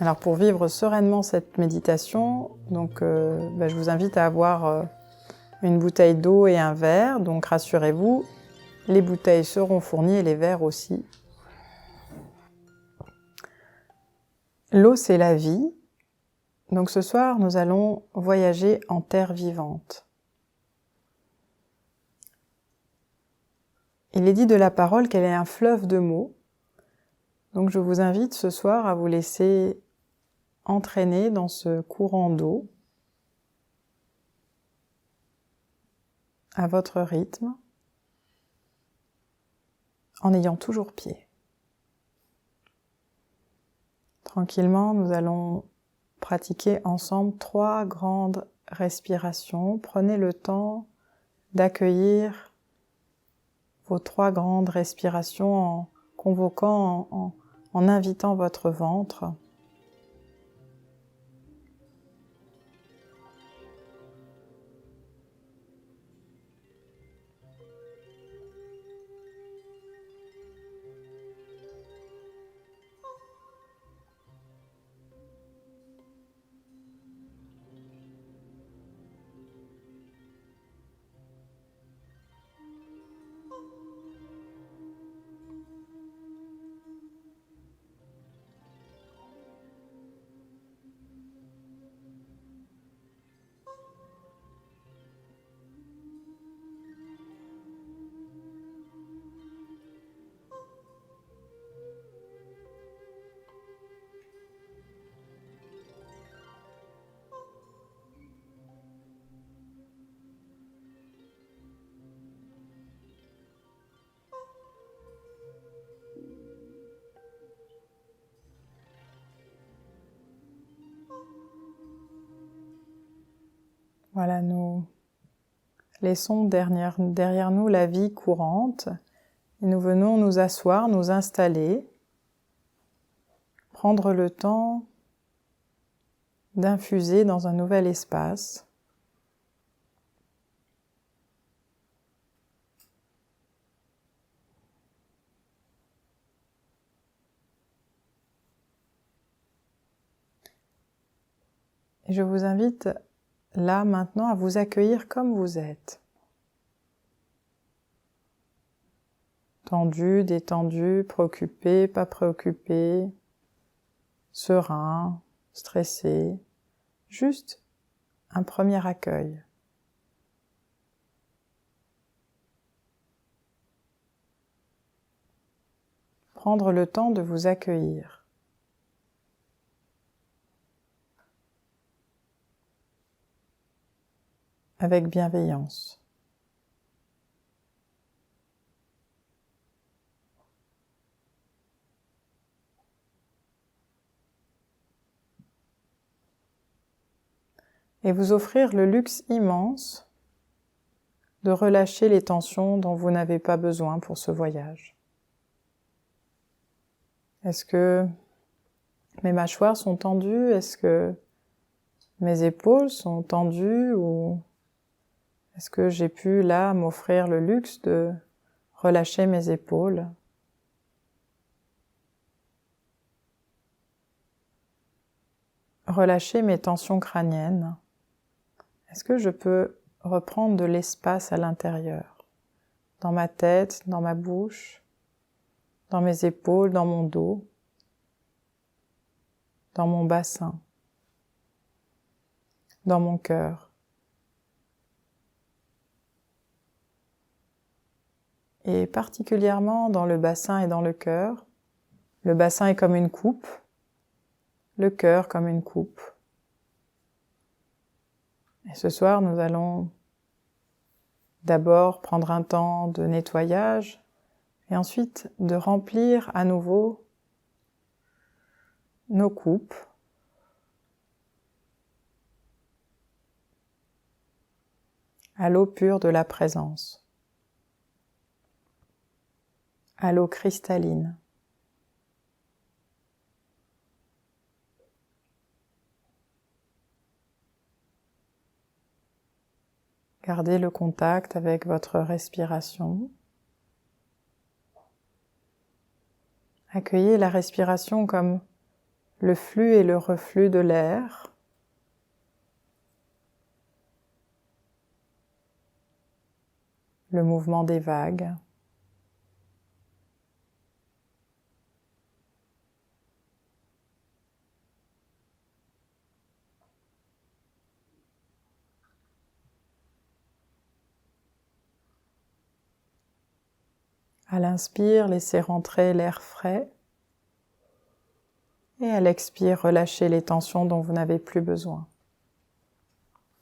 Alors pour vivre sereinement cette méditation, je vous invite à avoir une bouteille d'eau et un verre. Donc rassurez-vous, les bouteilles seront fournies et les verres aussi. L'eau, c'est la vie. Donc ce soir, nous allons voyager en terre vivante. Il est dit de la parole qu'elle est un fleuve de mots. Donc je vous invite ce soir à vous laisser entraîner dans ce courant d'eau à votre rythme, en ayant toujours pied. Tranquillement, nous allons pratiquer ensemble 3 grandes respirations. Prenez le temps d'accueillir vos 3 grandes respirations en convoquant, en invitant votre ventre. Voilà, nous laissons derrière nous la vie courante et nous venons nous asseoir, nous installer, prendre le temps d'infuser dans un nouvel espace. Et je vous invite là maintenant à vous accueillir comme vous êtes. Tendu, détendu, préoccupé, pas préoccupé, serein, stressé. Juste un premier accueil. Prendre le temps de vous accueillir. Avec bienveillance. Et vous offrir le luxe immense de relâcher les tensions dont vous n'avez pas besoin pour ce voyage. Est-ce que mes mâchoires sont tendues? Est-ce que mes épaules sont tendues? Ou est-ce que j'ai pu là m'offrir le luxe de relâcher mes épaules? Relâcher mes tensions crâniennes? Est-ce que je peux reprendre de l'espace à l'intérieur? Dans ma tête, dans ma bouche, dans mes épaules, dans mon dos, dans mon bassin, dans mon cœur. Et particulièrement dans le bassin et dans le cœur. Le bassin est comme une coupe, le cœur comme une coupe. Et ce soir, nous allons d'abord prendre un temps de nettoyage et ensuite de remplir à nouveau nos coupes à l'eau pure de la présence, à l'eau cristalline. Gardez le contact avec votre respiration. Accueillez la respiration comme le flux et le reflux de l'air, le mouvement des vagues. À l'inspire, laissez rentrer l'air frais et à l'expire, relâchez les tensions dont vous n'avez plus besoin.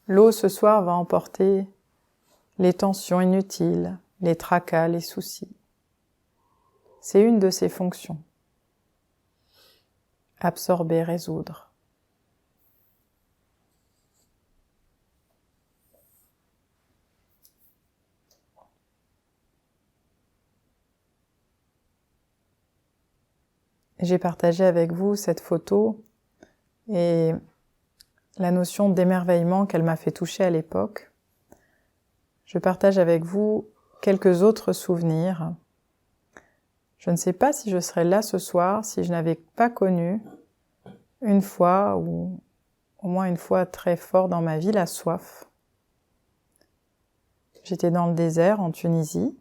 L'eau ce soir va emporter les tensions inutiles, les tracas, les soucis. C'est une de ses fonctions. Absorber, résoudre. J'ai partagé avec vous cette photo et la notion d'émerveillement qu'elle m'a fait toucher à l'époque. Je partage avec vous quelques autres souvenirs. Je ne sais pas si je serais là ce soir si je n'avais pas connu une fois, ou au moins une fois très fort dans ma vie, la soif. J'étais dans le désert en Tunisie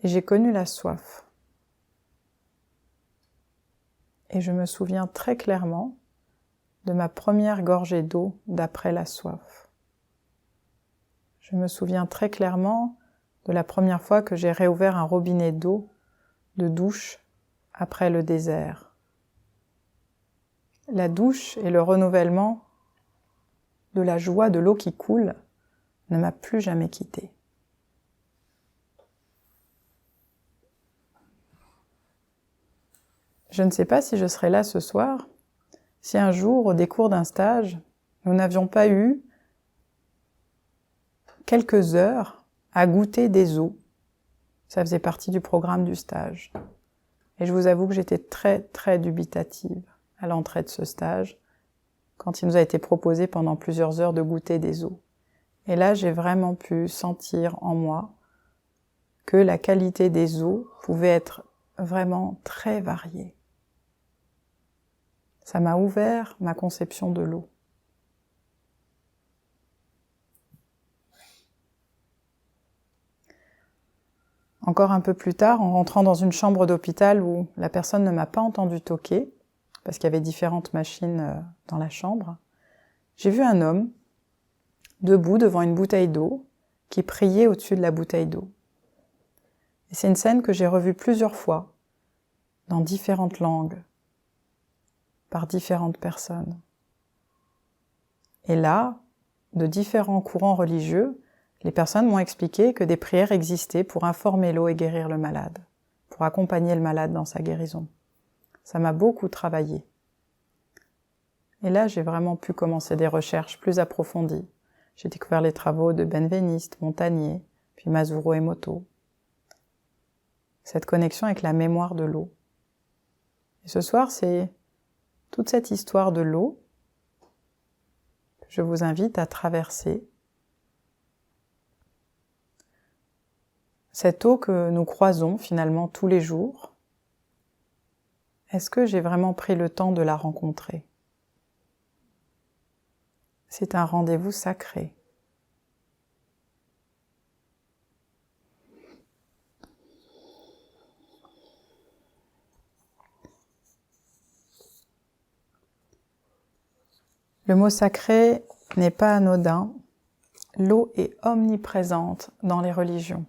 et j'ai connu la soif. Et je me souviens très clairement de ma première gorgée d'eau d'après la soif. Je me souviens très clairement de la première fois que j'ai réouvert un robinet d'eau de douche après le désert. La douche et le renouvellement de la joie de l'eau qui coule ne m'a plus jamais quittée. Je ne sais pas si je serai là ce soir, si un jour, au décours d'un stage, nous n'avions pas eu quelques heures à goûter des eaux. Ça faisait partie du programme du stage. Et je vous avoue que j'étais très, très dubitative à l'entrée de ce stage, quand il nous a été proposé pendant plusieurs heures de goûter des eaux. Et là, j'ai vraiment pu sentir en moi que la qualité des eaux pouvait être vraiment très variée. Ça m'a ouvert ma conception de l'eau. Encore un peu plus tard, en rentrant dans une chambre d'hôpital où la personne ne m'a pas entendu toquer, parce qu'il y avait différentes machines dans la chambre, j'ai vu un homme debout devant une bouteille d'eau qui priait au-dessus de la bouteille d'eau. Et c'est une scène que j'ai revue plusieurs fois, dans différentes langues, par différentes personnes. Et là, de différents courants religieux, les personnes m'ont expliqué que des prières existaient pour informer l'eau et guérir le malade, pour accompagner le malade dans sa guérison. Ça m'a beaucoup travaillé. Et là, j'ai vraiment pu commencer des recherches plus approfondies. J'ai découvert les travaux de Benveniste, Montagnier, puis Masuro Emoto. Cette connexion avec la mémoire de l'eau. Et ce soir, c'est toute cette histoire de l'eau que je vous invite à traverser. Cette eau que nous croisons finalement tous les jours, est-ce que j'ai vraiment pris le temps de la rencontrer ? C'est un rendez-vous sacré. Le mot sacré n'est pas anodin. L'eau est omniprésente dans les religions.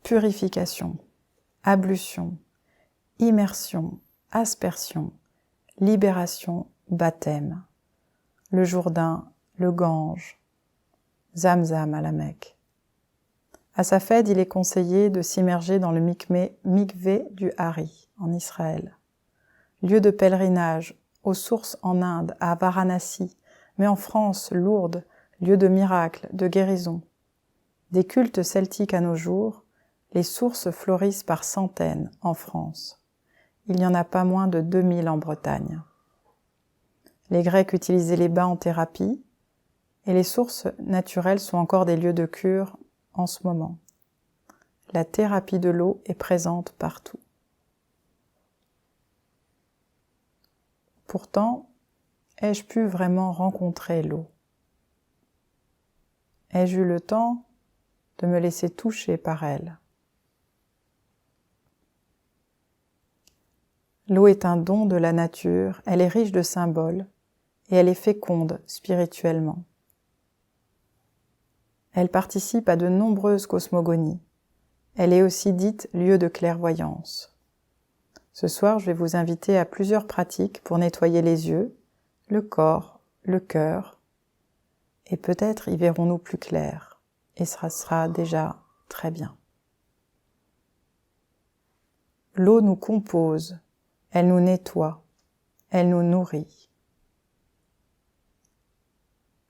Purification, ablution, immersion, aspersion, libération, baptême. Le Jourdain, le Gange, Zamzam à la Mecque. À sa fête, il est conseillé de s'immerger dans le mikvé du Hari, en Israël. Lieu de pèlerinage, aux sources en Inde, à Varanasi, mais en France, Lourdes, lieu de miracles, de guérison. Des cultes celtiques à nos jours, les sources fleurissent par centaines en France. Il n'y en a pas moins de 2000 en Bretagne. Les Grecs utilisaient les bains en thérapie, et les sources naturelles sont encore des lieux de cure en ce moment. la thérapie de l'eau est présente partout. Pourtant, ai-je pu vraiment rencontrer l'eau? Ai-je eu le temps de me laisser toucher par elle? L'eau est un don de la nature, elle est riche de symboles et elle est féconde spirituellement. Elle participe à de nombreuses cosmogonies. Elle est aussi dite lieu de clairvoyance. Ce soir, je vais vous inviter à plusieurs pratiques pour nettoyer les yeux, le corps, le cœur, et peut-être y verrons-nous plus clair, et ce sera déjà très bien. L'eau nous compose, elle nous nettoie, elle nous nourrit.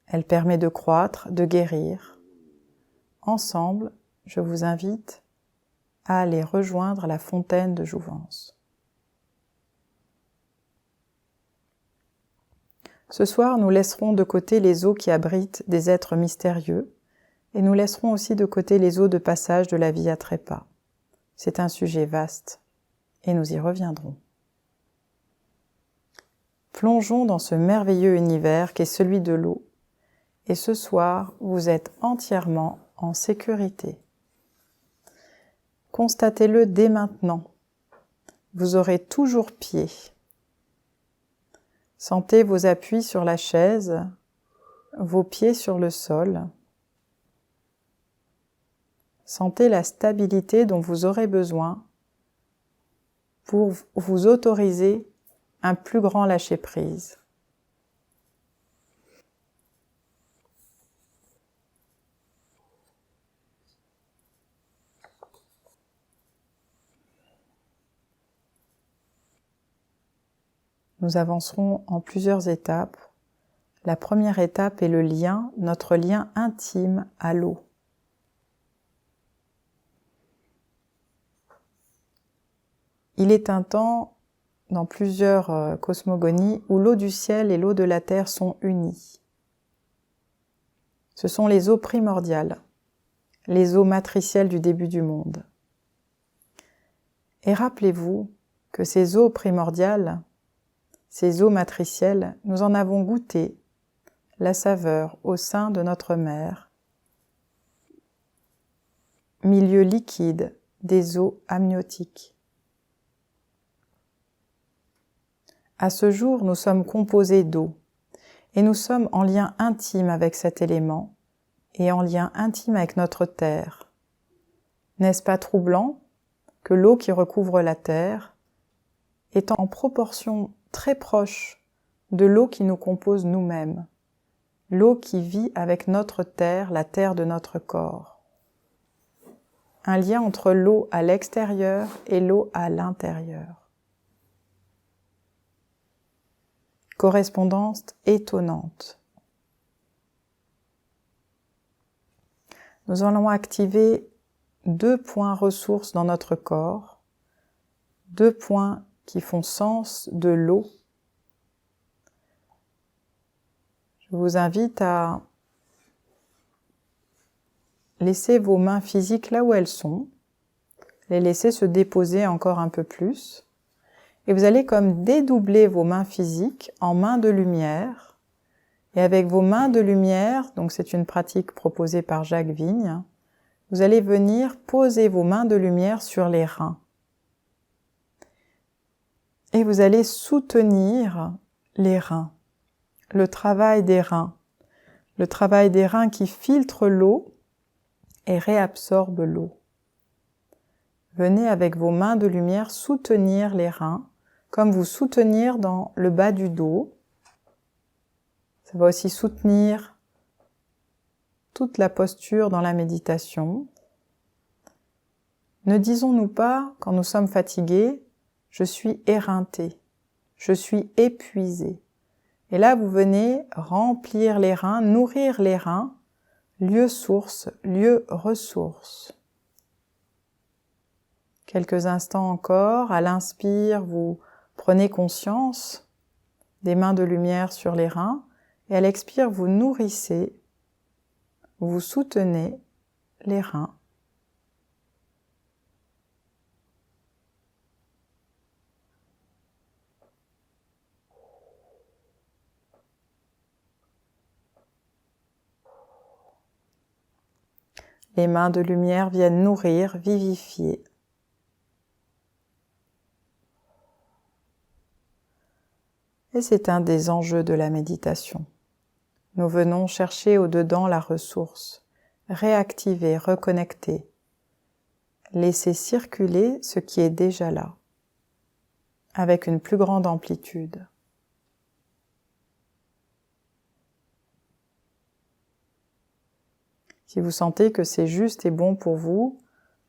Elle permet de croître, de guérir. Ensemble, je vous invite à aller rejoindre la fontaine de jouvence. Ce soir, nous laisserons de côté les eaux qui abritent des êtres mystérieux et nous laisserons aussi de côté les eaux de passage de la vie à trépas. C'est un sujet vaste et nous y reviendrons. Plongeons dans ce merveilleux univers qu'est celui de l'eau et ce soir, vous êtes entièrement en sécurité. Constatez-le dès maintenant. Vous aurez toujours pied. Sentez vos appuis sur la chaise, vos pieds sur le sol. Sentez la stabilité dont vous aurez besoin pour vous autoriser un plus grand lâcher-prise. Nous avancerons en plusieurs étapes. La première étape est le lien, notre lien intime à l'eau. Il est un temps, dans plusieurs cosmogonies, où l'eau du ciel et l'eau de la terre sont unies. Ce sont les eaux primordiales, les eaux matricielles du début du monde. Et rappelez-vous que ces eaux primordiales, ces eaux matricielles, nous en avons goûté la saveur au sein de notre mère, milieu liquide des eaux amniotiques. À ce jour, nous sommes composés d'eau et nous sommes en lien intime avec cet élément et en lien intime avec notre terre. N'est-ce pas troublant que l'eau qui recouvre la terre est en proportion très proche de l'eau qui nous compose nous-mêmes, l'eau qui vit avec notre terre, la terre de notre corps. Un lien entre l'eau à l'extérieur et l'eau à l'intérieur. Correspondance étonnante. Nous allons activer 2 points ressources dans notre corps, 2 points qui font sens de l'eau. Je vous invite à laisser vos mains physiques là où elles sont, les laisser se déposer encore un peu plus, et vous allez comme dédoubler vos mains physiques en mains de lumière, et avec vos mains de lumière, donc c'est une pratique proposée par Jacques Vigne, vous allez venir poser vos mains de lumière sur les reins. Et vous allez soutenir les reins, le travail des reins qui filtre l'eau et réabsorbe l'eau. Venez avec vos mains de lumière soutenir les reins, comme vous soutenir dans le bas du dos. Ça va aussi soutenir toute la posture dans la méditation. Ne disons-nous pas, quand nous sommes fatigués, « je suis éreinté »,« je suis épuisé ». Et là, vous venez remplir les reins, nourrir les reins, lieu source, lieu ressource. Quelques instants encore, à l'inspire, vous prenez conscience des mains de lumière sur les reins, et à l'expire, vous nourrissez, vous soutenez les reins. Les mains de lumière viennent nourrir, vivifier. Et c'est un des enjeux de la méditation. Nous venons chercher au-dedans la ressource, réactiver, reconnecter, laisser circuler ce qui est déjà là, avec une plus grande amplitude. Si vous sentez que c'est juste et bon pour vous,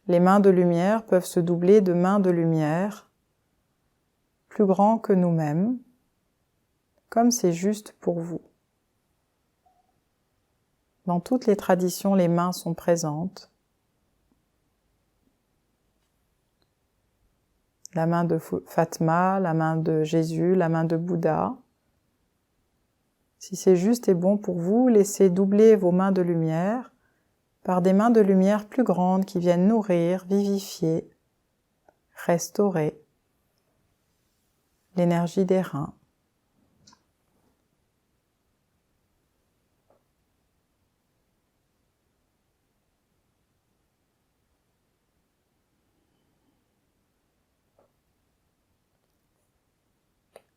les mains de lumière peuvent se doubler de mains de lumière, plus grands que nous-mêmes, comme c'est juste pour vous. Dans toutes les traditions, les mains sont présentes. La main de Fatma, la main de Jésus, la main de Bouddha. Si c'est juste et bon pour vous, laissez doubler vos mains de lumière par des mains de lumière plus grandes qui viennent nourrir, vivifier, restaurer l'énergie des reins.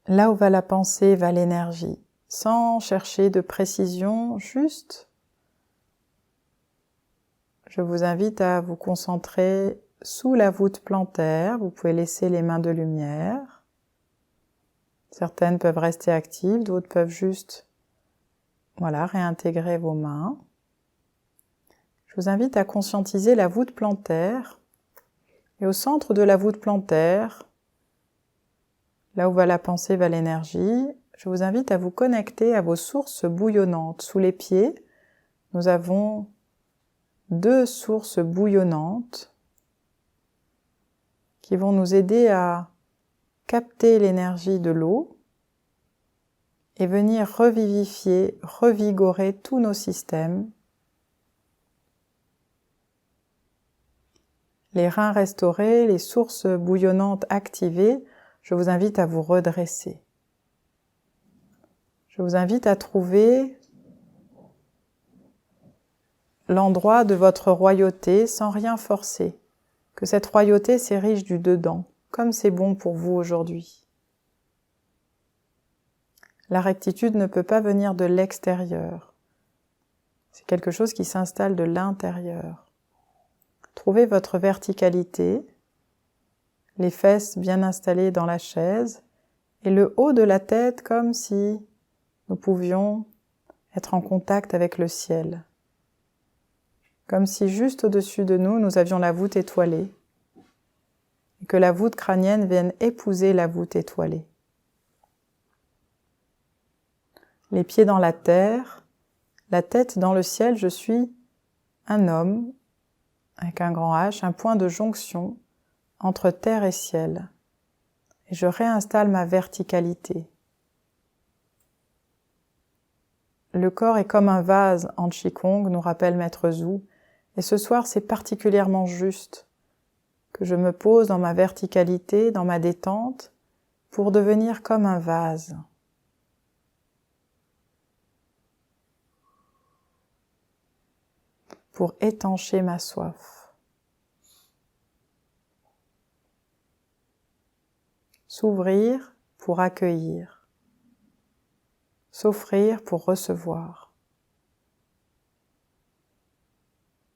Là où va la pensée, va l'énergie, sans chercher de précision, juste. Je vous invite à vous concentrer sous la voûte plantaire. Vous pouvez laisser les mains de lumière. Certaines peuvent rester actives, d'autres peuvent juste réintégrer vos mains. Je vous invite à conscientiser la voûte plantaire. Et au centre de la voûte plantaire, là où va la pensée, va l'énergie, je vous invite à vous connecter à vos sources bouillonnantes. Sous les pieds, nous avons 2 sources bouillonnantes qui vont nous aider à capter l'énergie de l'eau et venir revivifier, revigorer tous nos systèmes. Les reins restaurés, les sources bouillonnantes activées, je vous invite à vous redresser. Je vous invite à trouver l'endroit de votre royauté sans rien forcer, que cette royauté s'érige du dedans, comme c'est bon pour vous aujourd'hui. La rectitude ne peut pas venir de l'extérieur, c'est quelque chose qui s'installe de l'intérieur. Trouvez votre verticalité, les fesses bien installées dans la chaise, et le haut de la tête comme si nous pouvions être en contact avec le ciel. Comme si juste au-dessus de nous, nous avions la voûte étoilée, et que la voûte crânienne vienne épouser la voûte étoilée. Les pieds dans la terre, la tête dans le ciel, je suis un homme, avec un grand H, un point de jonction entre terre et ciel. Et je réinstalle ma verticalité. Le corps est comme un vase en Qigong, nous rappelle Maître Zhu, et ce soir c'est particulièrement juste que je me pose dans ma verticalité, dans ma détente, pour devenir comme un vase. Pour étancher ma soif. S'ouvrir pour accueillir. S'offrir pour recevoir.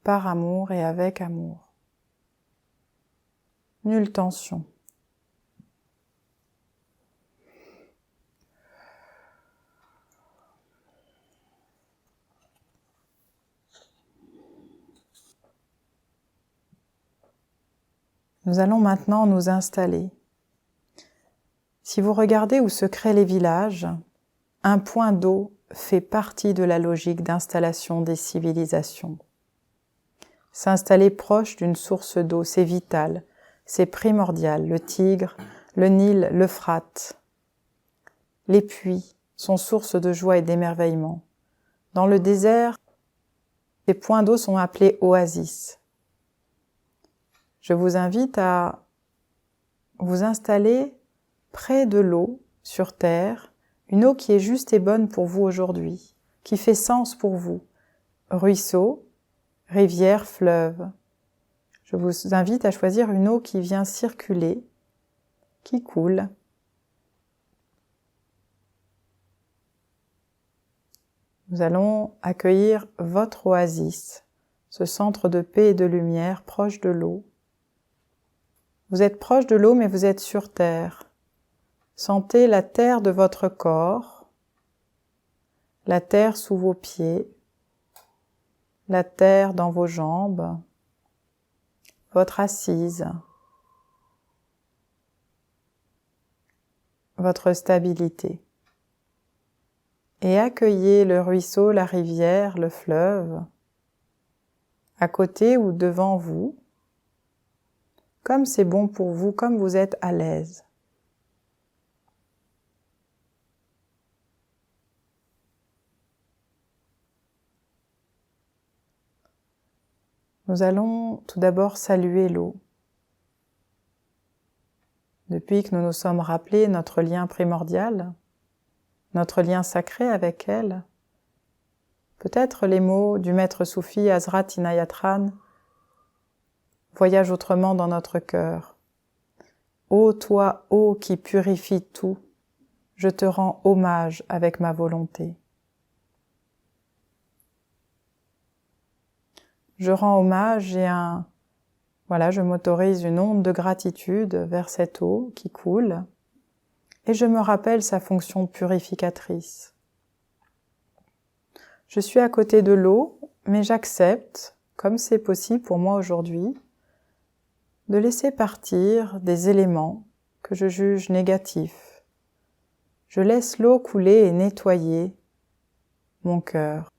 Par amour et avec amour. Nulle tension. Nous allons maintenant nous installer. Si vous regardez où se créent les villages, un point d'eau fait partie de la logique d'installation des civilisations. S'installer proche d'une source d'eau, c'est vital, c'est primordial. Le Tigre, le Nil, l'Euphrate. Les puits sont source de joie et d'émerveillement. Dans le désert, ces points d'eau sont appelés oasis. Je vous invite à vous installer près de l'eau, sur terre, une eau qui est juste et bonne pour vous aujourd'hui, qui fait sens pour vous. Ruisseau, rivière, fleuve. Je vous invite à choisir une eau qui vient circuler, qui coule. Nous allons accueillir votre oasis, ce centre de paix et de lumière proche de l'eau. Vous êtes proche de l'eau, mais vous êtes sur terre. Sentez la terre de votre corps, la terre sous vos pieds, la terre dans vos jambes, votre assise, votre stabilité. Et accueillez le ruisseau, la rivière, le fleuve, à côté ou devant vous, comme c'est bon pour vous, comme vous êtes à l'aise. Nous allons tout d'abord saluer l'eau. Depuis que nous nous sommes rappelés notre lien primordial, notre lien sacré avec elle, peut-être les mots du maître soufi Hazrat Inayat Khan voyagent autrement dans notre cœur. Ô toi, ô qui purifie tout, je te rends hommage avec ma volonté. Je rends hommage et je m'autorise une onde de gratitude vers cette eau qui coule et je me rappelle sa fonction purificatrice. Je suis à côté de l'eau, mais j'accepte, comme c'est possible pour moi aujourd'hui, de laisser partir des éléments que je juge négatifs. Je laisse l'eau couler et nettoyer mon cœur.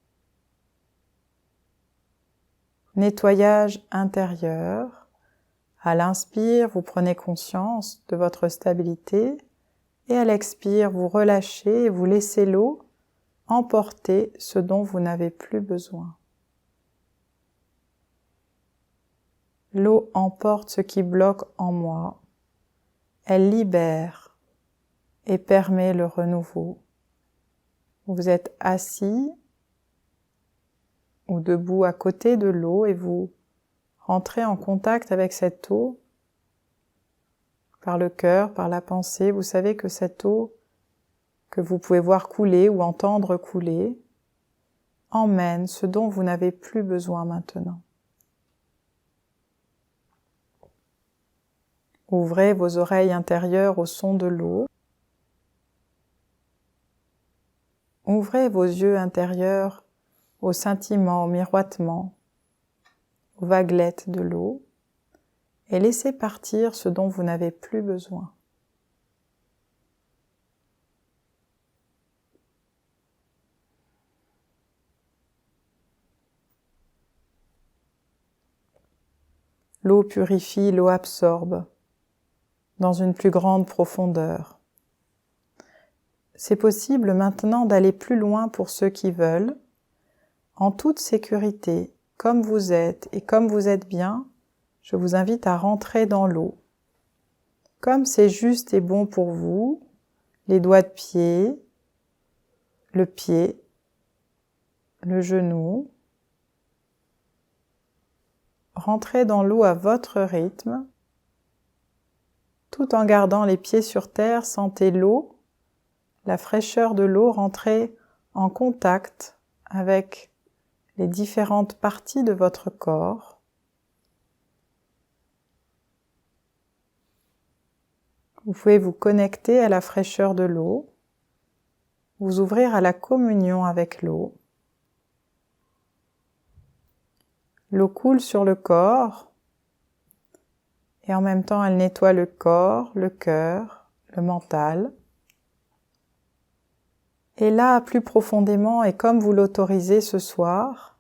Nettoyage intérieur. À l'inspire, vous prenez conscience de votre stabilité et à l'expire, vous relâchez et vous laissez l'eau emporter ce dont vous n'avez plus besoin. L'eau emporte ce qui bloque en moi. Elle libère et permet le renouveau. Vous êtes assis ou debout à côté de l'eau et vous rentrez en contact avec cette eau par le cœur, par la pensée. Vous savez que cette eau que vous pouvez voir couler ou entendre couler emmène ce dont vous n'avez plus besoin maintenant. Ouvrez vos oreilles intérieures au son de l'eau. Ouvrez vos yeux intérieurs au scintillement, au miroitement, aux vaguelettes de l'eau et laissez partir ce dont vous n'avez plus besoin. L'eau purifie, l'eau absorbe dans une plus grande profondeur. C'est possible maintenant d'aller plus loin pour ceux qui veulent, en toute sécurité, comme vous êtes et comme vous êtes bien, je vous invite à rentrer dans l'eau. Comme c'est juste et bon pour vous, les doigts de pied, le genou. Rentrez dans l'eau à votre rythme. Tout en gardant les pieds sur terre, sentez l'eau, la fraîcheur de l'eau rentrer en contact avec les différentes parties de votre corps. Vous pouvez vous connecter à la fraîcheur de l'eau, vous ouvrir à la communion avec l'eau. L'eau coule sur le corps et en même temps elle nettoie le corps, le cœur, le mental. Et là, plus profondément, et comme vous l'autorisez ce soir,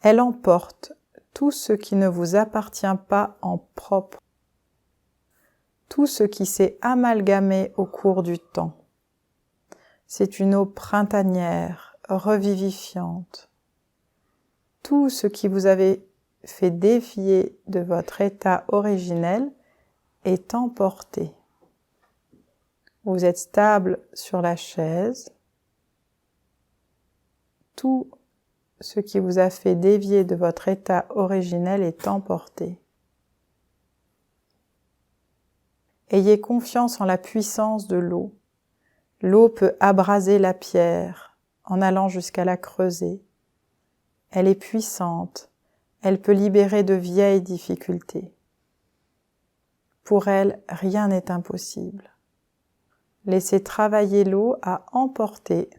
elle emporte tout ce qui ne vous appartient pas en propre, tout ce qui s'est amalgamé au cours du temps. C'est une eau printanière, revivifiante. Tout ce qui vous avait fait dévier de votre état originel est emporté. Vous êtes stable sur la chaise. Tout ce qui vous a fait dévier de votre état originel est emporté. Ayez confiance en la puissance de l'eau. L'eau peut abraser la pierre en allant jusqu'à la creuser. Elle est puissante, elle peut libérer de vieilles difficultés. Pour elle, rien n'est impossible. Laissez travailler l'eau à emporter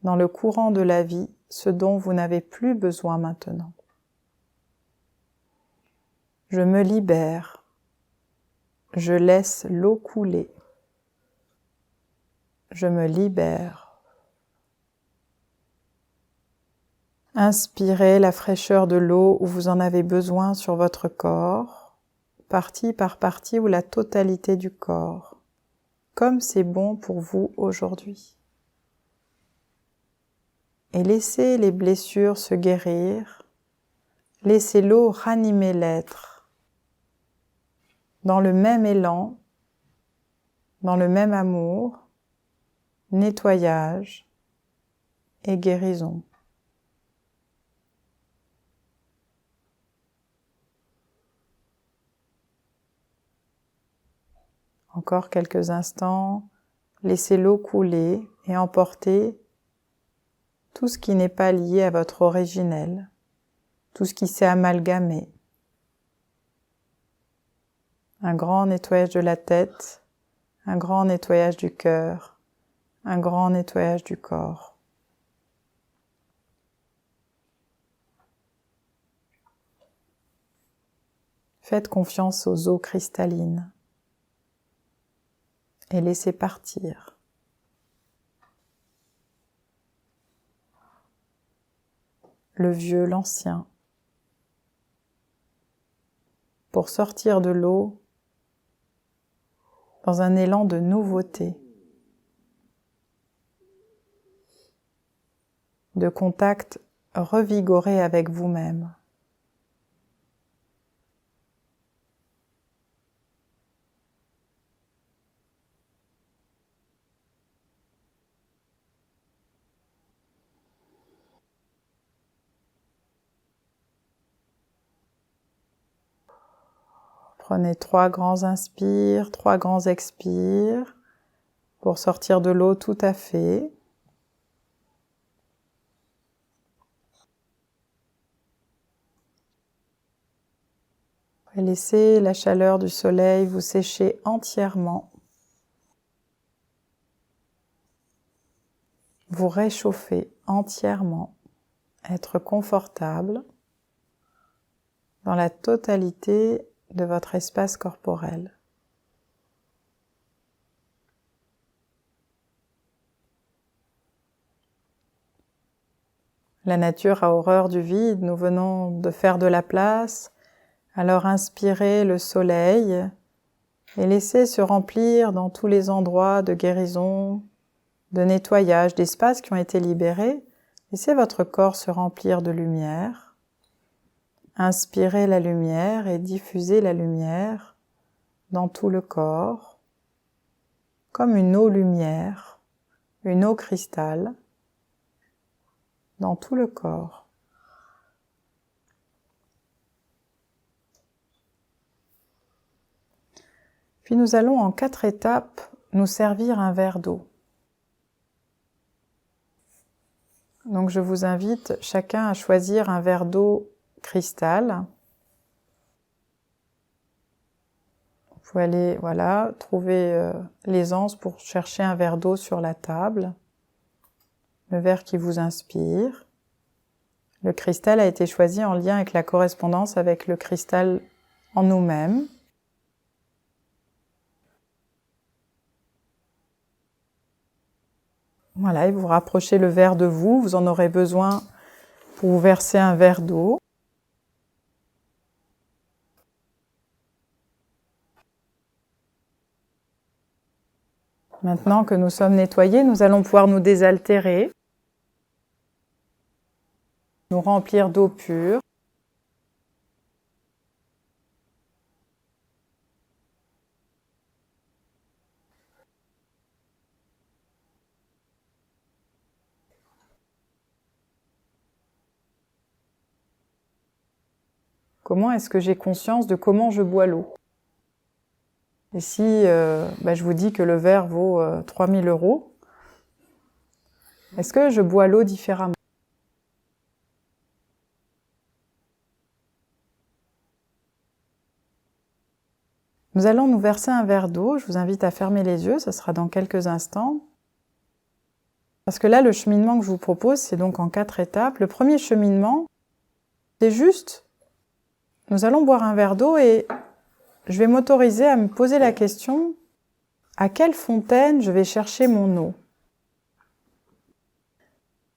dans le courant de la vie ce dont vous n'avez plus besoin maintenant. Je me libère, je laisse l'eau couler. Je me libère. Inspirez la fraîcheur de l'eau où vous en avez besoin sur votre corps, partie par partie ou la totalité du corps, comme c'est bon pour vous aujourd'hui. Et laissez les blessures se guérir, laissez l'eau ranimer l'être, dans le même élan, dans le même amour, nettoyage et guérison. Encore quelques instants, laissez l'eau couler et emporter tout ce qui n'est pas lié à votre originel, tout ce qui s'est amalgamé. Un grand nettoyage de la tête, un grand nettoyage du cœur, un grand nettoyage du corps. Faites confiance aux eaux cristallines et laissez partir. Le vieux, l'ancien, pour sortir de l'eau dans un élan de nouveauté, de contact revigoré avec vous-même. Prenez 3 grands inspires, 3 grands expires pour sortir de l'eau tout à fait. Et laissez la chaleur du soleil vous sécher entièrement, vous réchauffer entièrement, être confortable dans la totalité de votre espace corporel. La nature a horreur du vide, nous venons de faire de la place, alors inspirez le soleil et laissez se remplir dans tous les endroits de guérison, de nettoyage, d'espaces qui ont été libérés. Laissez votre corps se remplir de lumière. Inspirez la lumière et diffusez la lumière dans tout le corps, comme une eau-lumière, une eau cristal, dans tout le corps. Puis nous allons en 4 étapes nous servir un verre d'eau. Donc je vous invite chacun à choisir un verre d'eau cristal. Vous pouvez aller trouver l'aisance pour chercher un verre d'eau sur la table, le verre qui vous inspire. Le cristal a été choisi en lien avec la correspondance avec le cristal en nous-mêmes. Voilà, et vous rapprochez le verre de vous, vous en aurez besoin pour vous verser un verre d'eau. Maintenant que nous sommes nettoyés, nous allons pouvoir nous désaltérer, nous remplir d'eau pure. Comment est-ce que j'ai conscience de comment je bois l'eau? Et si je vous dis que le verre vaut 3000 €, est-ce que je bois l'eau différemment? Nous allons nous verser un verre d'eau. Je vous invite à fermer les yeux, ça sera dans quelques instants. Parce que là, le cheminement que je vous propose, c'est donc en 4 étapes. Le premier cheminement, c'est juste, nous allons boire un verre d'eau et je vais m'autoriser à me poser la question, à quelle fontaine je vais chercher mon eau?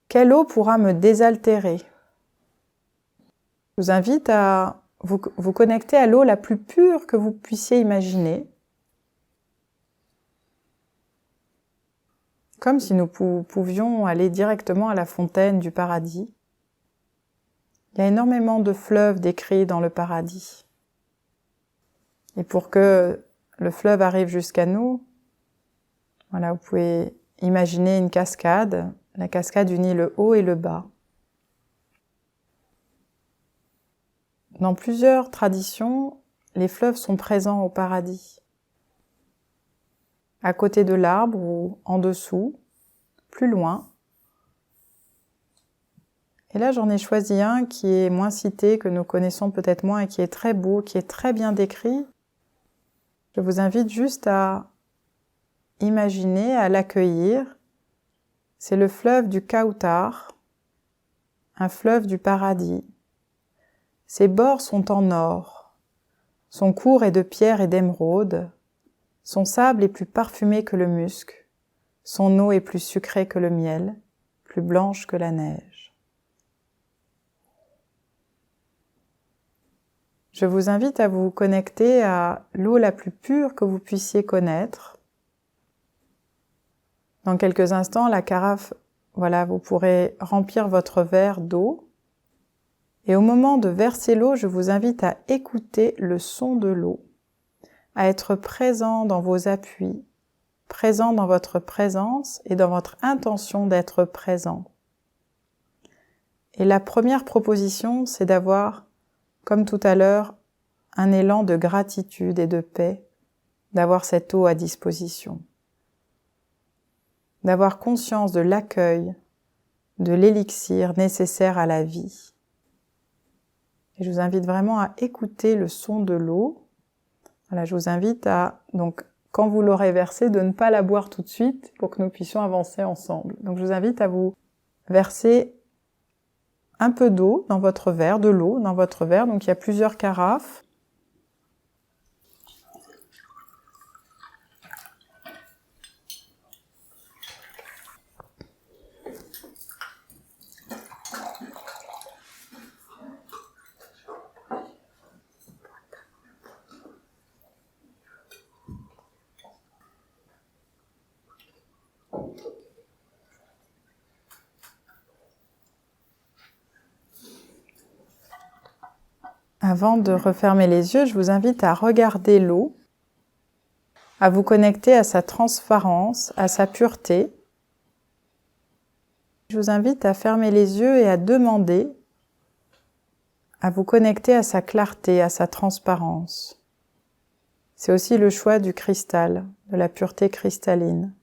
Quelle eau pourra me désaltérer? Je vous invite à vous connecter à l'eau la plus pure que vous puissiez imaginer. Comme si nous pouvions aller directement à la fontaine du paradis. Il y a énormément de fleuves décrits dans le paradis. Et pour que le fleuve arrive jusqu'à nous, voilà, vous pouvez imaginer une cascade. La cascade unit le haut et le bas. Dans plusieurs traditions, les fleuves sont présents au paradis. À côté de l'arbre ou en dessous, plus loin. Et là, j'en ai choisi un qui est moins cité, que nous connaissons peut-être moins et qui est très beau, qui est très bien décrit. Je vous invite juste à imaginer, à l'accueillir. C'est le fleuve du Kautar, un fleuve du paradis. Ses bords sont en or, son cours est de pierre et d'émeraude, son sable est plus parfumé que le musc, son eau est plus sucrée que le miel, plus blanche que la neige. Je vous invite à vous connecter à l'eau la plus pure que vous puissiez connaître. Dans quelques instants, la carafe, voilà, vous pourrez remplir votre verre d'eau. Et au moment de verser l'eau, je vous invite à écouter le son de l'eau, à être présent dans vos appuis, présent dans votre présence et dans votre intention d'être présent. Et la première proposition, c'est d'avoir, comme tout à l'heure, un élan de gratitude et de paix, d'avoir cette eau à disposition, d'avoir conscience de l'accueil, de l'élixir nécessaire à la vie. Et je vous invite vraiment à écouter le son de l'eau. Voilà, je vous invite à, donc, quand vous l'aurez versée, de ne pas la boire tout de suite pour que nous puissions avancer ensemble. Donc je vous invite à vous verser un peu d'eau dans votre verre, de l'eau dans votre verre. Donc il y a plusieurs carafes. Avant de refermer les yeux, je vous invite à regarder l'eau, à vous connecter à sa transparence, à sa pureté. Je vous invite à fermer les yeux et à demander à vous connecter à sa clarté, à sa transparence. C'est aussi le choix du cristal, de la pureté cristalline.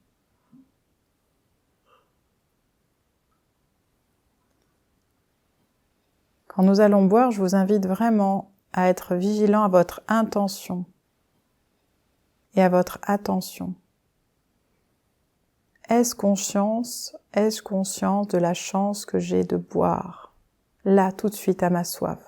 Quand nous allons boire, je vous invite vraiment à être vigilant à votre intention et à votre attention. Ai-je conscience de la chance que j'ai de boire, là, tout de suite, à ma soif?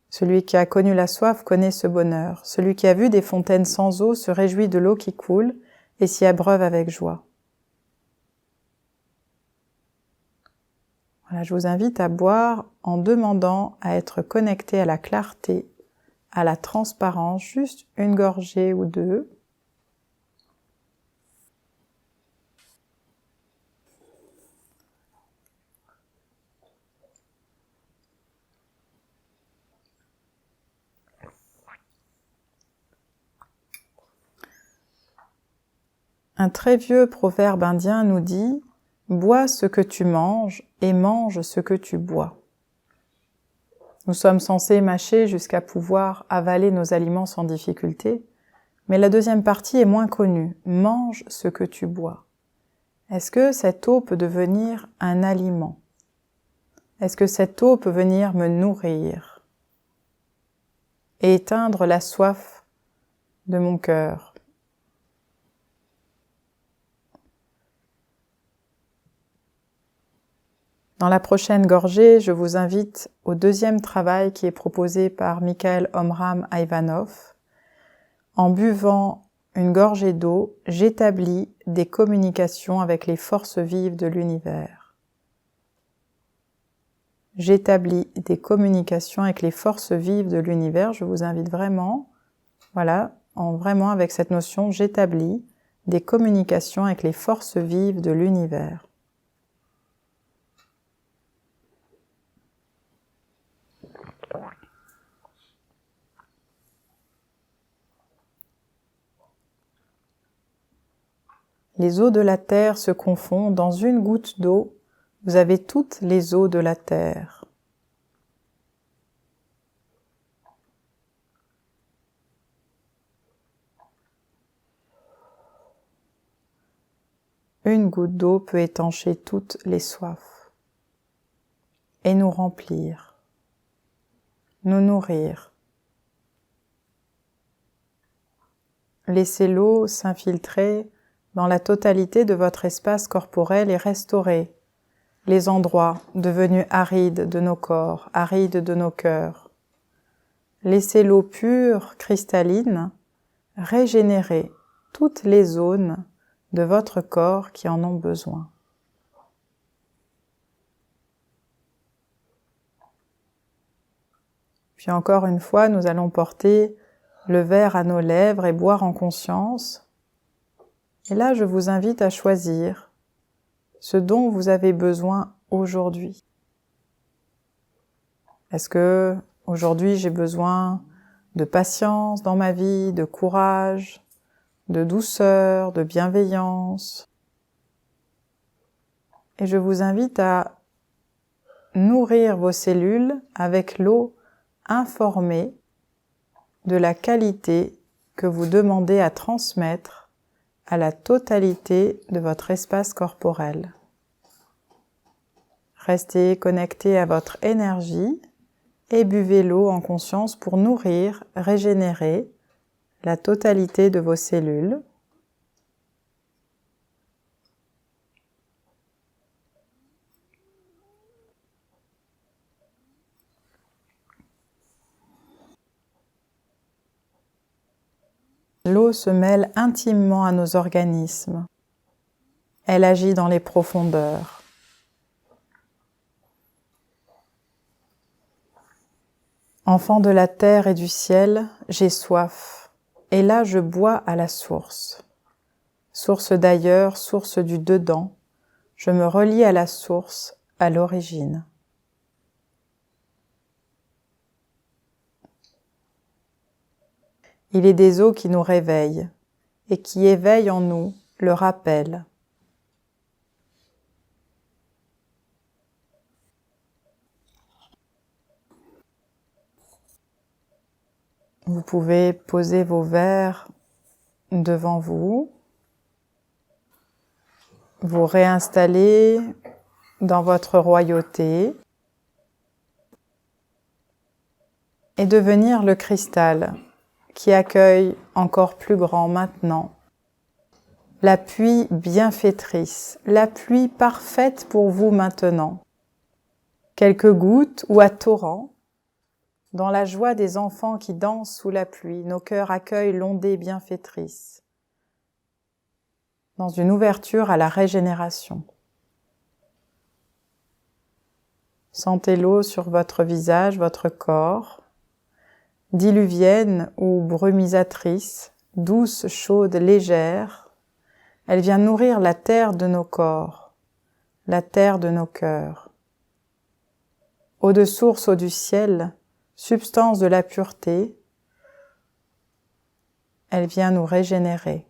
Celui qui a connu la soif connaît ce bonheur. Celui qui a vu des fontaines sans eau se réjouit de l'eau qui coule et s'y abreuve avec joie. Voilà, je vous invite à boire en demandant à être connecté à la clarté, à la transparence, juste une gorgée ou deux. Un très vieux proverbe indien nous dit « Bois ce que tu manges et mange ce que tu bois ». Nous sommes censés mâcher jusqu'à pouvoir avaler nos aliments sans difficulté, mais la deuxième partie est moins connue. Mange ce que tu bois. Est-ce que cette eau peut devenir un aliment? Est-ce que cette eau peut venir me nourrir et éteindre la soif de mon cœur? Dans la prochaine gorgée, je vous invite au deuxième travail qui est proposé par Mikhail Omram Ivanov. En buvant une gorgée d'eau, j'établis des communications avec les forces vives de l'univers. J'établis des communications avec les forces vives de l'univers. Je vous invite vraiment, vraiment avec cette notion, j'établis des communications avec les forces vives de l'univers. Les eaux de la terre se confondent. Dans une goutte d'eau, vous avez toutes les eaux de la terre. Une goutte d'eau peut étancher toutes les soifs et nous remplir, nous nourrir. Laissez l'eau s'infiltrer dans la totalité de votre espace corporel et restaurer les endroits devenus arides de nos corps, arides de nos cœurs. Laissez l'eau pure, cristalline, régénérer toutes les zones de votre corps qui en ont besoin. Puis encore une fois, nous allons porter le verre à nos lèvres et boire en conscience. Et là, je vous invite à choisir ce dont vous avez besoin aujourd'hui. Est-ce que aujourd'hui j'ai besoin de patience dans ma vie, de courage, de douceur, de bienveillance? Et je vous invite à nourrir vos cellules avec l'eau informée de la qualité que vous demandez à transmettre à la totalité de votre espace corporel. Restez connecté à votre énergie et buvez l'eau en conscience pour nourrir, régénérer la totalité de vos cellules. L'eau se mêle intimement à nos organismes. Elle agit dans les profondeurs. Enfant de la terre et du ciel, j'ai soif, et là je bois à la source. Source d'ailleurs, source du dedans, je me relie à la source, à l'origine. Il est des eaux qui nous réveillent et qui éveillent en nous le rappel. Vous pouvez poser vos verres devant vous, vous réinstaller dans votre royauté et devenir le cristal qui accueille encore plus grand maintenant la pluie bienfaitrice, la pluie parfaite pour vous maintenant. Quelques gouttes ou à torrent, dans la joie des enfants qui dansent sous la pluie, nos cœurs accueillent l'ondée bienfaitrice, dans une ouverture à la régénération. Sentez l'eau sur votre visage, votre corps, diluvienne ou brumisatrice, douce, chaude, légère. Elle vient nourrir la terre de nos corps, la terre de nos cœurs. Eau de source, eau du ciel, substance de la pureté, elle vient nous régénérer.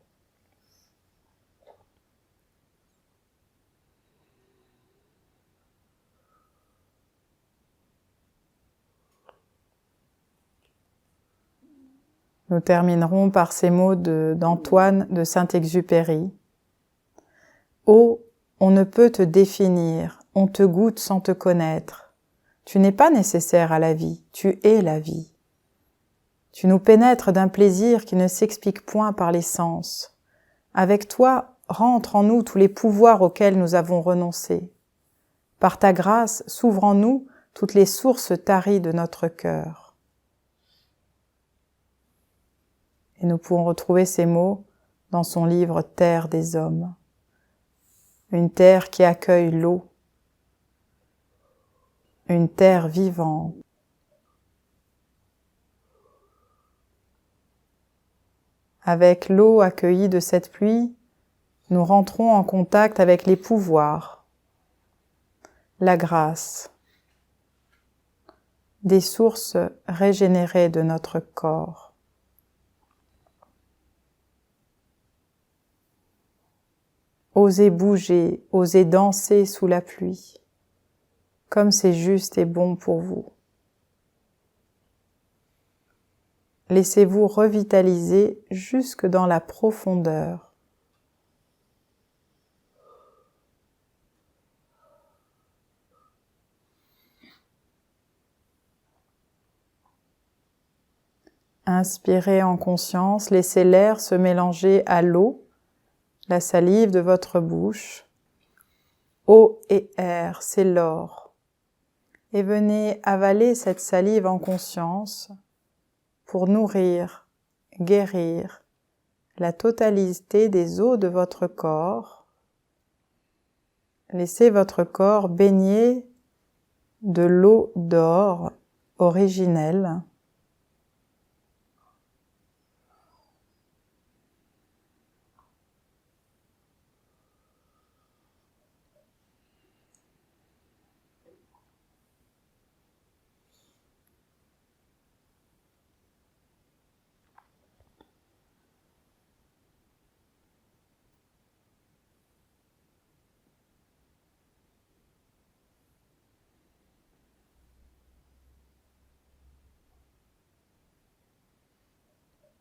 Nous terminerons par ces mots d'Antoine de Saint-Exupéry. « Oh, on ne peut te définir, on te goûte sans te connaître. Tu n'es pas nécessaire à la vie, tu es la vie. Tu nous pénètres d'un plaisir qui ne s'explique point par les sens. Avec toi rentrent en nous tous les pouvoirs auxquels nous avons renoncé. Par ta grâce s'ouvrent en nous toutes les sources taries de notre cœur. » Et nous pouvons retrouver ces mots dans son livre « Terre des hommes ». Une terre qui accueille l'eau, une terre vivante. Avec l'eau accueillie de cette pluie, nous rentrons en contact avec les pouvoirs, la grâce, des sources régénérées de notre corps. Osez bouger, osez danser sous la pluie, comme c'est juste et bon pour vous. Laissez-vous revitaliser jusque dans la profondeur. Inspirez en conscience, laissez l'air se mélanger à l'eau, la salive de votre bouche. Eau et air, c'est l'or. Et venez avaler cette salive en conscience pour nourrir, guérir la totalité des os de votre corps. Laissez votre corps baigner de l'eau d'or originelle.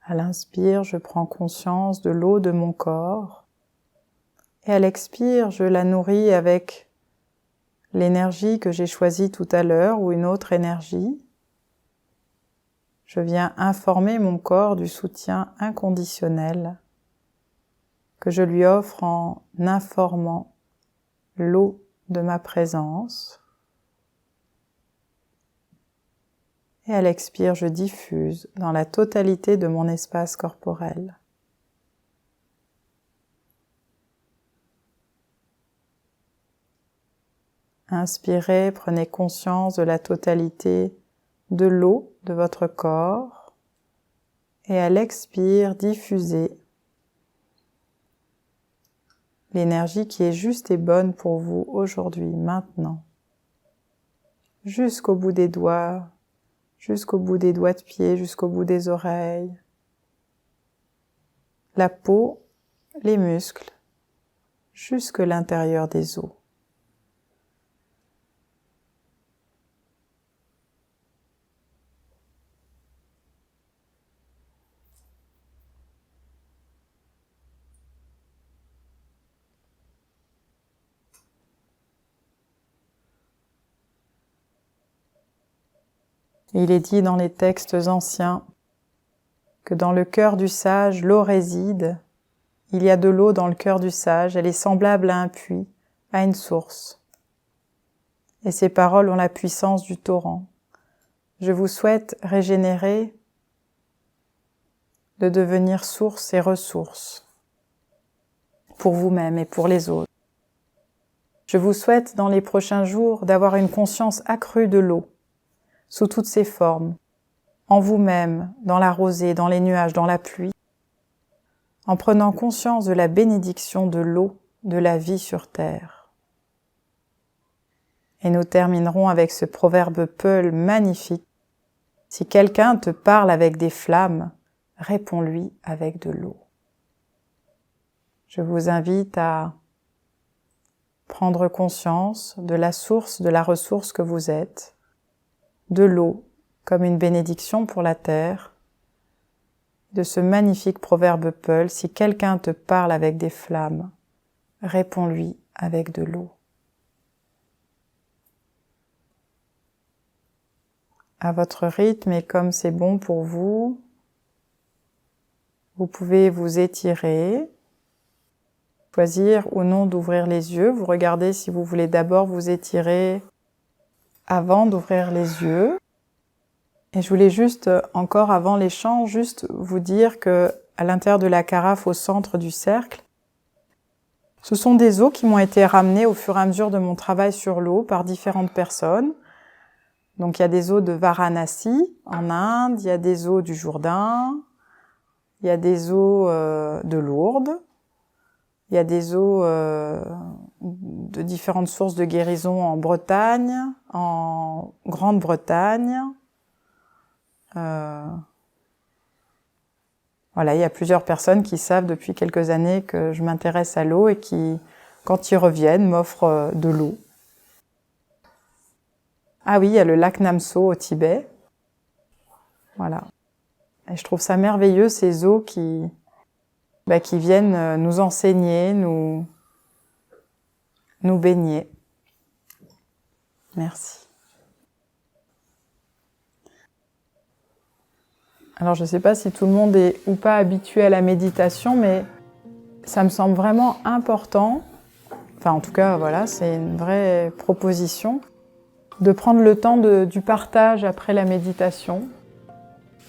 À l'inspire, je prends conscience de l'eau de mon corps et à l'expire, je la nourris avec l'énergie que j'ai choisie tout à l'heure ou une autre énergie. Je viens informer mon corps du soutien inconditionnel que je lui offre en informant l'eau de ma présence. Et à l'expire, je diffuse dans la totalité de mon espace corporel. Inspirez, prenez conscience de la totalité de l'eau de votre corps. Et à l'expire, diffusez l'énergie qui est juste et bonne pour vous aujourd'hui, maintenant. Jusqu'au bout des doigts, jusqu'au bout des doigts de pied, jusqu'au bout des oreilles, la peau, les muscles, jusque l'intérieur des os. Il est dit dans les textes anciens que dans le cœur du sage, l'eau réside. Il y a de l'eau dans le cœur du sage, elle est semblable à un puits, à une source. Et ces paroles ont la puissance du torrent. Je vous souhaite régénérer, de devenir source et ressource pour vous-même et pour les autres. Je vous souhaite dans les prochains jours d'avoir une conscience accrue de l'eau, sous toutes ses formes, en vous-même, dans la rosée, dans les nuages, dans la pluie, en prenant conscience de la bénédiction de l'eau, de la vie sur terre. Et nous terminerons avec ce proverbe Peul magnifique. Si quelqu'un te parle avec des flammes, réponds-lui avec de l'eau. Je vous invite à prendre conscience de la source, de la ressource que vous êtes, de l'eau comme une bénédiction pour la terre, de ce magnifique proverbe Peul, si quelqu'un te parle avec des flammes, réponds-lui avec de l'eau. À votre rythme et comme c'est bon pour vous, vous pouvez vous étirer, choisir ou non d'ouvrir les yeux. Vous regardez si vous voulez d'abord vous étirer avant d'ouvrir les yeux. Et je voulais juste, encore avant les chants, juste vous dire que à l'intérieur de la carafe, au centre du cercle, ce sont des eaux qui m'ont été ramenées au fur et à mesure de mon travail sur l'eau par différentes personnes. Donc il y a des eaux de Varanasi en Inde, il y a des eaux du Jourdain, il y a des eaux de Lourdes, il y a des eaux de différentes sources de guérison en Bretagne, en Grande-Bretagne. Voilà, il y a plusieurs personnes qui savent depuis quelques années que je m'intéresse à l'eau et qui, quand ils reviennent, m'offrent de l'eau. Ah oui, il y a le lac Namso au Tibet. Voilà. Et je trouve ça merveilleux, ces eaux qui viennent nous enseigner, nous baigner. Merci. Alors je ne sais pas si tout le monde est ou pas habitué à la méditation, mais ça me semble vraiment important, enfin en tout cas voilà, c'est une vraie proposition, de prendre le temps du partage après la méditation.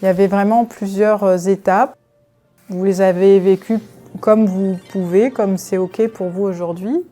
Il y avait vraiment plusieurs étapes. Vous les avez vécues comme vous pouvez, comme c'est OK pour vous aujourd'hui.